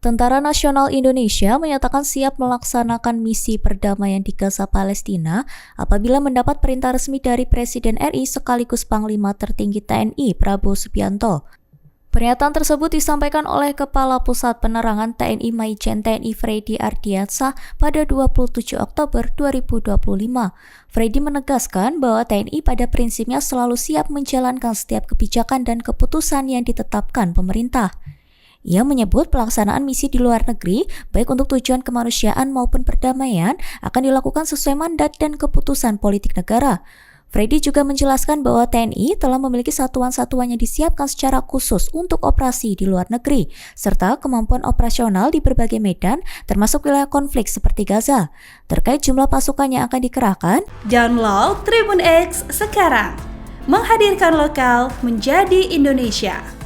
Tentara Nasional Indonesia menyatakan siap melaksanakan misi perdamaian di Gaza, Palestina apabila mendapat perintah resmi dari Presiden RI sekaligus Panglima Tertinggi TNI Prabowo Subianto. Pernyataan tersebut disampaikan oleh Kepala Pusat Penerangan TNI Maijen TNI Freddy Ardiansah pada 27 Oktober 2025. Freddy menegaskan bahwa TNI pada prinsipnya selalu siap menjalankan setiap kebijakan dan keputusan yang ditetapkan pemerintah. Ia menyebut pelaksanaan misi di luar negeri, baik untuk tujuan kemanusiaan maupun perdamaian, akan dilakukan sesuai mandat dan keputusan politik negara. Freddy juga menjelaskan bahwa TNI telah memiliki satuan-satuan yang disiapkan secara khusus untuk operasi di luar negeri, serta kemampuan operasional di berbagai medan, termasuk wilayah konflik seperti Gaza. Terkait jumlah pasukan yang akan dikerahkan, download Tribun X sekarang, menghadirkan lokal menjadi Indonesia.